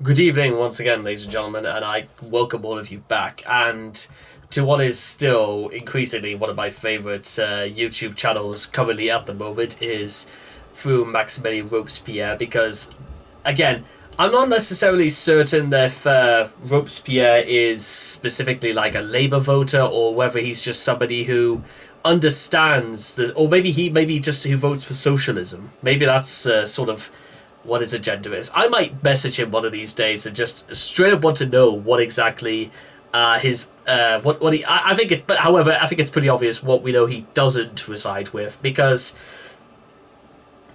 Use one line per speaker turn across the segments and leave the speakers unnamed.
Good evening once again, ladies and gentlemen, and I welcome all of you back, and to what is still increasingly one of my favourite YouTube channels currently at the moment is through Maximilian Robespierre, because, again, I'm not necessarily certain if Robespierre is specifically like a Labour voter or whether he's just somebody who understands, or maybe just who votes for socialism. Maybe that's sort of what his agenda is. I might message him one of these days and just straight up want to know what exactly his what he. I think it. But however, I think it's pretty obvious what we know he doesn't reside with, because,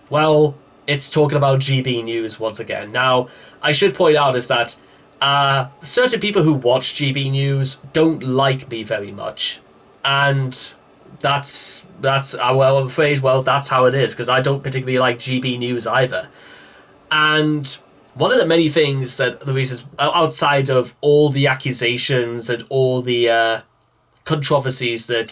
well, it's talking about GB News once again. Now, I should point out is that certain people who watch GB News don't like me very much, and that's well, I'm afraid, well, that's how it is, because I don't particularly like GB News either. And one of the many things that the reasons outside of all the accusations and all the controversies that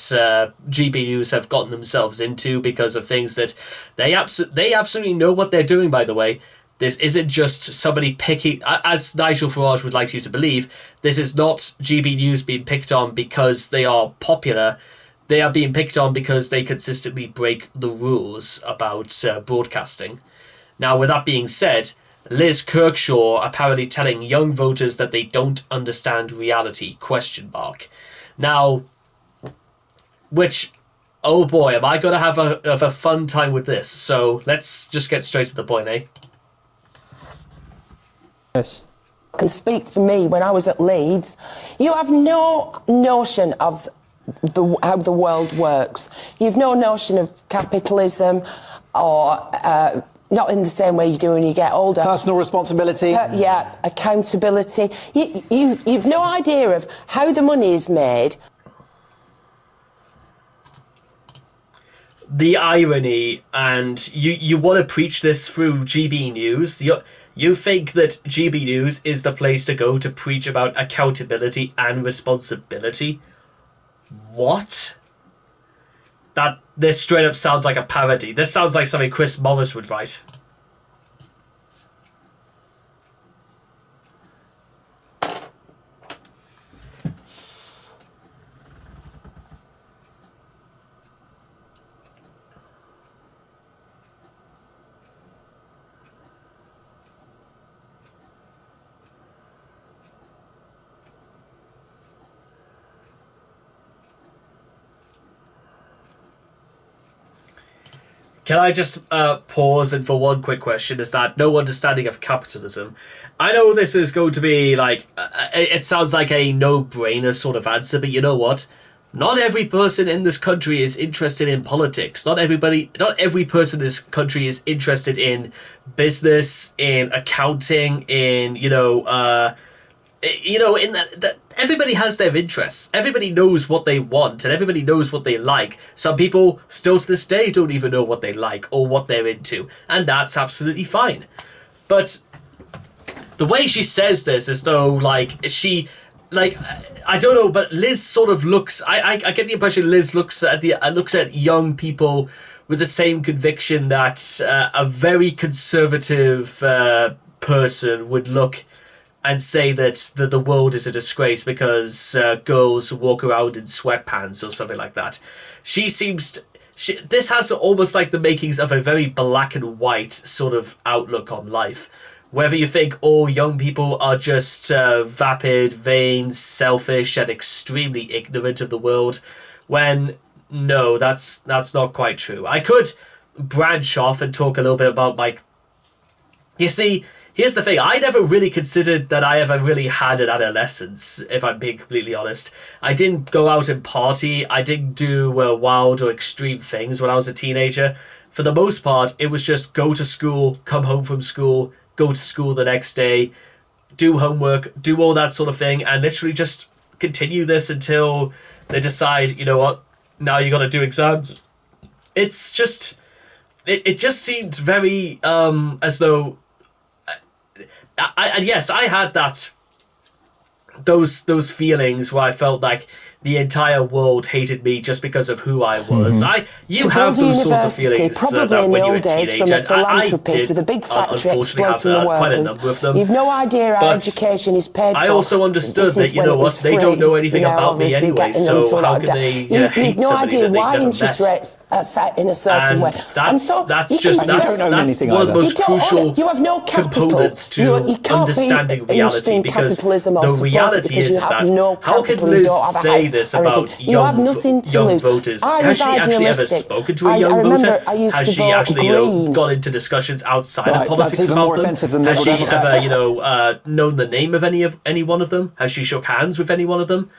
GB News have gotten themselves into because of things that they absolutely know what they're doing, by the way. This isn't just somebody picking, as Nigel Farage would like you to believe, this is not GB News being picked on because they are popular. They are being picked on because they consistently break the rules about broadcasting. Now, with that being said, Liz Kerkshaw apparently telling young voters that they don't understand reality, ? Now, which, oh boy, am I going to have a fun time with this. So let's just get straight to the point, eh?
Yes.
I can speak for me. When I was at Leeds, you have no notion of how the world works. You've no notion of capitalism or... not in the same way you do when you get older.
Personal responsibility.
Yeah, accountability. You've no idea of how the money is made.
The irony, and you want to preach this through GB News. You think that GB News is the place to go to preach about accountability and responsibility? What? This straight up sounds like a parody. This sounds like something Chris Morris would write. Can I just pause and for one quick question, is that no understanding of capitalism? I know this is going to be like, it sounds like a no-brainer sort of answer, but you know what? Not every person in this country is interested in politics. Not every person in this country is interested in business, in accounting, in, in that everybody has their interests. Everybody knows what they want and everybody knows what they like. Some people still to this day don't even know what they like or what they're into, and that's absolutely fine. But the way she says this is though like she, like, I don't know, but Liz sort of looks, I get the impression Liz looks at young people with the same conviction that a very conservative person would look and say that the world is a disgrace because girls walk around in sweatpants or something like that. This has almost like the makings of a very black and white sort of outlook on life. Whether you think all young people are just vapid, vain, selfish, and extremely ignorant of the world, when no, that's not quite true. I could branch off and talk a little bit about, like, you see, here's the thing, I never really considered that I ever really had an adolescence, if I'm being completely honest. I didn't go out and party, I didn't do wild or extreme things when I was a teenager. For the most part, it was just go to school, come home from school, go to school the next day, do homework, do all that sort of thing, and literally just continue this until they decide, you know what, now you got to do exams. It's just, it just seemed very as though... and yes, I had those feelings where I felt like the entire world hated me just because of who I was. You
To
have
build a
those sorts of
university,
feelings
probably
that
in
when
the
you're a
old days, from
teenager.
a
And I
philanthropist
did,
with a big factory
unfortunately, have
exploiting the
quite a
workers.
number of them.
You've no idea how
But
education is paid for.
I also understood
This is
that, you
when
know
it was
what, they don't
free.
know anything
Now,
about me
obviously,
anyway,
getting them to
so
a
how
lot of
can
debt.
they
You've
hate
no
somebody
idea
that they've
why
never
interest
met?
rates are set in a certain
And
way.
that's
you
just
can-
you don't know
that's
anything
one of the
either.
most
you don't own
crucial
it. You have no capital.
components to
You can't
understanding
be interested
reality,
in
because
capitalism or
the
support it
reality
because
is
you have
that
no
how can
capital, you
Liz
don't have a
say
house
this
or
about
anything. You have nothing to
young
lose.
voters?
I
Has
was
she actually ever
idealistic.
spoken to a
I
young
remember
voter?
I used
Has
to
she
vote
actually
Green.
gone into discussions outside
Right,
of politics
that's even
about
more
them?
offensive than
Has
Liberal
she
Democrat.
ever known the name of any one of them? Has she shook hands with any one of them?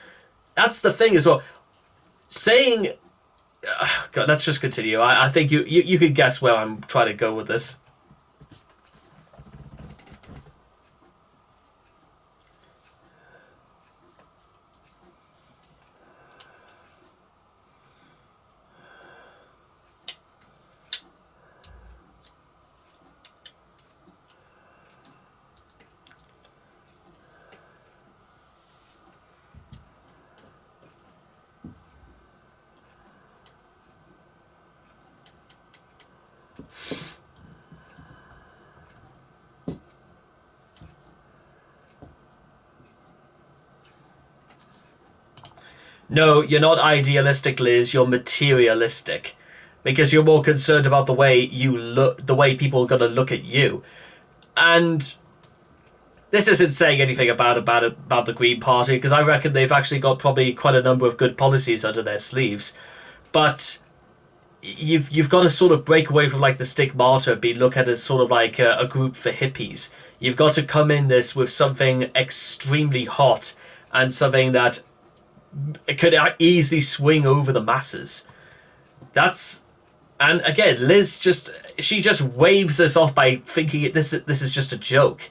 That's the thing as well. Saying, God, let's just continue. I think you can guess where I'm trying to go with this. No, you're not idealistic, Liz. You're materialistic, because you're more concerned about the way you look, the way people are gonna look at you. And this isn't saying anything about the Green Party, because I reckon they've actually got probably quite a number of good policies under their sleeves. But you've got to sort of break away from like the stigmata, be looked at as sort of like a group for hippies. You've got to come in this with something extremely hot and something that it could easily swing over the masses. And again, Liz just waves this off by thinking this is just a joke.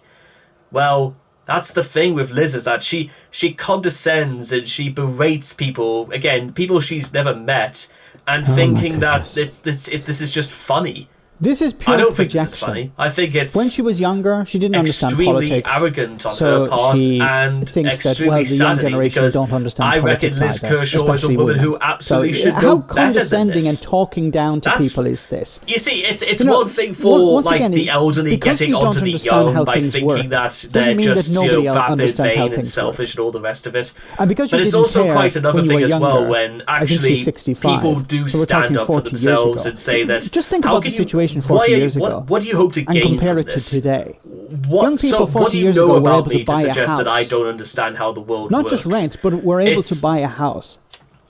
Well, that's the thing with Liz, is that she condescends and she berates people, again, people she's never met, and thinking that this is just funny.
This is pure
I don't
projection.
think this is funny. I think it's
when she was younger, she didn't understand
extremely
politics.
arrogant on
so
her part,
she
and
thinks that,
extremely
well, the young
saddening,
generation
because
don't understand
I reckon
politics
Liz
either,
Kershaw is a
especially
woman
women.
who absolutely
so
should
how
know better than
condescending
this.
and talking down to
That's-
people is this?
You see, it's
You know,
one thing for
once
like
again,
the elderly
because
getting
we don't
onto the
understand
young
how
by
things
thinking
work,
that they're
doesn't mean that
just
nobody else
vapid,
understands how
vain, and
things
selfish, and all the rest of it.
And because
But
you
it's
didn't
also
care
quite another
when you
thing
were
as well
younger,
when
I think
actually
she's 65,
people do
so we're
stand
talking
up for
40 years
themselves
ago.
and say that.
Just think
how
about
can
the
you-
situation
why
40
are you-
years ago.
What do you hope to
and
gain
compare
from
it to
this?
today.
What,
Young people
so
40
what do you
years
know
ago were
about
able
me
to
to
buy a
suggest that I
house.
don't understand how the world
Not
works?
just rent, but were able
It's-
to buy a house.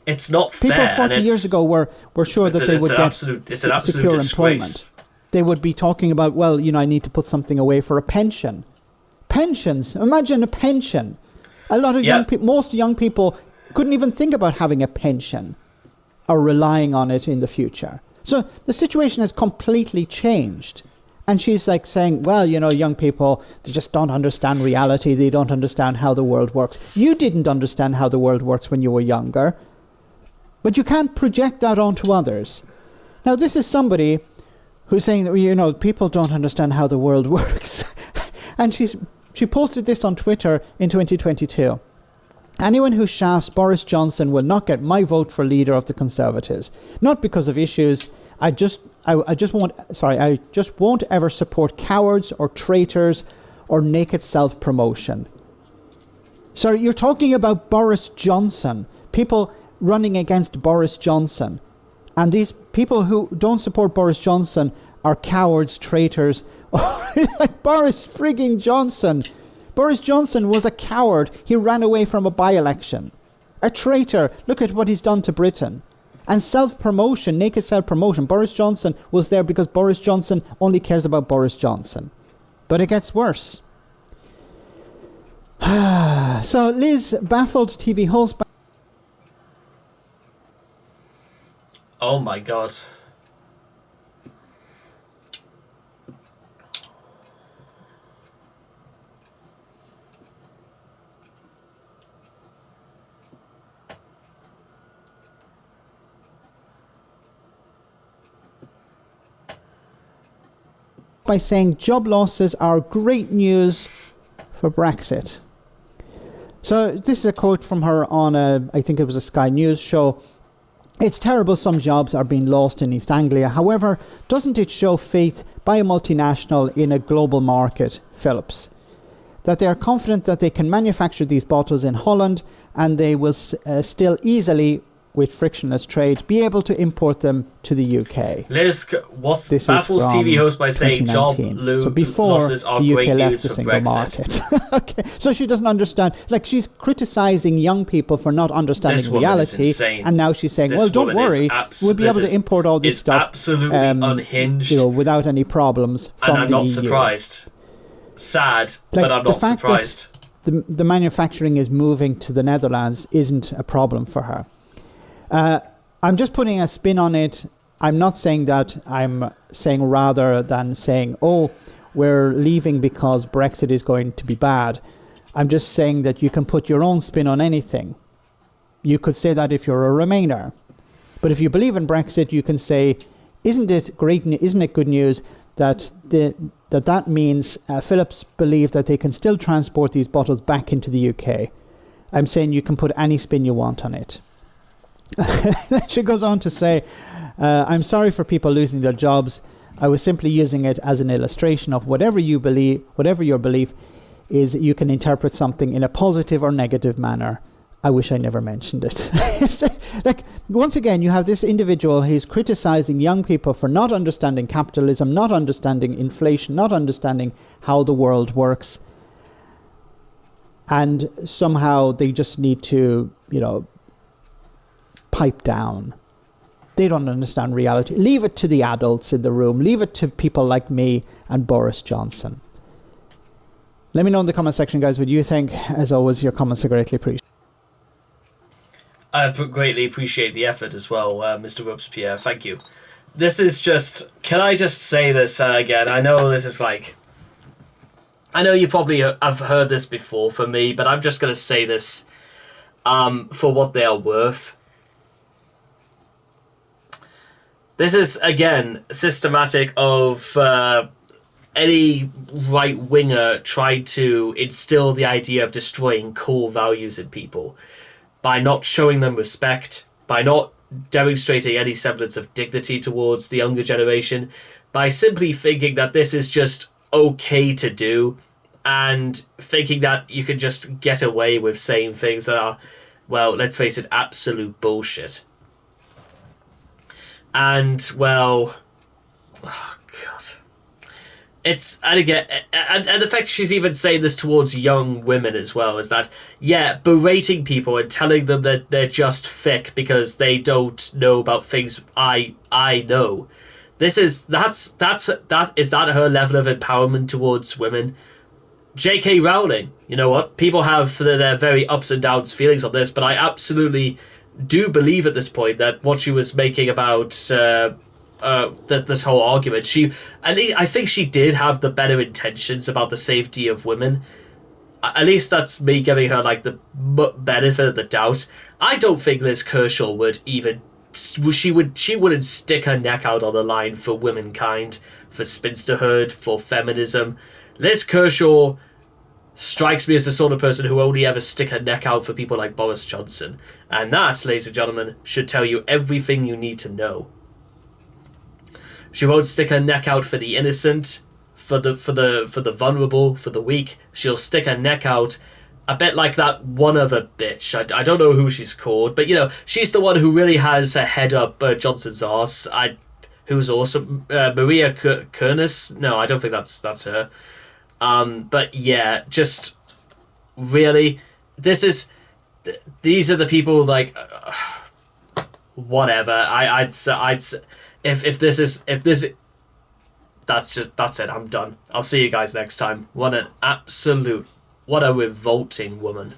It's not
People
fair.
40
and
years ago were sure that they would get
it's an absolute
secure
disgrace.
employment. They would be talking about, well, I need to put something away for a pension. Pensions. Imagine a pension. A lot of most young people couldn't even think about having a pension or relying on it in the future. So the situation has completely changed. And she's like saying, well, young people, they just don't understand reality. They don't understand how the world works. You didn't understand how the world works when you were younger. But you can't project that onto others. Now, this is somebody who's saying that, people don't understand how the world works. And she posted this on Twitter in 2022. Anyone who shafts Boris Johnson will not get my vote for leader of the Conservatives. Not because of issues. I just won't ever support cowards or traitors or naked self-promotion. Sorry, you're talking about Boris Johnson. People running against Boris Johnson. And these people who don't support Boris Johnson are cowards, traitors. Like Boris frigging Johnson. Boris Johnson was a coward. He ran away from a by-election. A traitor. Look at what he's done to Britain. And self-promotion, naked self-promotion. Boris Johnson was there because Boris Johnson only cares about Boris Johnson. But it gets worse. So Liz, baffled TV host.
Oh my god.
By saying job losses are great news for Brexit. So this is a quote from her on I think it was a Sky News show. It's terrible some jobs are being lost in East Anglia. However, doesn't it show faith by a multinational in a global market, Philips, that they are confident that they can manufacture these bottles in Holland and they will still easily, with frictionless trade, be able to import them to the UK.
Liz baffles TV host by saying job losses are
the UK
great
left
news
the
for
single
Brexit.
market. Okay, so she doesn't understand. Like, she's criticising young people for not understanding reality, and now she's saying, "Well, don't worry, we'll be able to import all this stuff
absolutely unhinged,
without any problems from
and I'm
the
not
EU."
Surprised. Sad, but I'm not surprised.
The manufacturing is moving to the Netherlands isn't a problem for her. I'm just putting a spin on it. I'm not saying that. I'm saying rather than saying, oh, we're leaving because Brexit is going to be bad. I'm just saying that you can put your own spin on anything. You could say that if you're a Remainer. But if you believe in Brexit, you can say, isn't it good news that that means Philips believe that they can still transport these bottles back into the UK. I'm saying you can put any spin you want on it. She goes on to say, I'm sorry for people losing their jobs. I was simply using it as an illustration of whatever your belief is, you can interpret something in a positive or negative manner. I wish I never mentioned it. Like, once again, you have this individual who's criticizing young people for not understanding capitalism, not understanding inflation, not understanding how the world works. And somehow they just need to, pipe down. They don't understand reality. Leave it to the adults in the room. Leave it to people like me and Boris Johnson. Let me know in the comment section, guys, what you think. As always, your comments are greatly appreciated.
I greatly appreciate the effort as well, Mr. Robespierre. Thank you. This is just... Can I just say this again? I know this is like... I know you probably have heard this before from me, but I'm just going to say this for what they are worth. This is, again, systematic of any right-winger tried to instill the idea of destroying core values in people by not showing them respect, by not demonstrating any semblance of dignity towards the younger generation, by simply thinking that this is just okay to do, and thinking that you can just get away with saying things that are, well, let's face it, absolute bullshit. And, well, oh, God. It's, and again, and the fact she's even saying this towards young women as well, is that, yeah, berating people and telling them that they're just thick because they don't know about things I know. Is that her level of empowerment towards women? J.K. Rowling, you know what? People have their very ups and downs feelings on this, but I absolutely do believe at this point that what she was making about this whole argument, I think she did have the better intentions about the safety of women. At least that's me giving her like the benefit of the doubt. I don't think Liz Kerkshaw would even... She wouldn't stick her neck out on the line for womankind, for spinsterhood, for feminism. Liz Kerkshaw strikes me as the sort of person who only ever stick her neck out for people like Boris Johnson. And that, ladies and gentlemen, should tell you everything you need to know. She won't stick her neck out for the innocent, for the vulnerable, for the weak. She'll stick her neck out a bit like that one other bitch. I don't know who she's called, but she's the one who really has her head up Johnson's arse. Who's awesome. Maria Kernes? No, I don't think that's her. But yeah, just really, these are the people like whatever. I'd if this that's it. I'm done. I'll see you guys next time. What a revolting woman.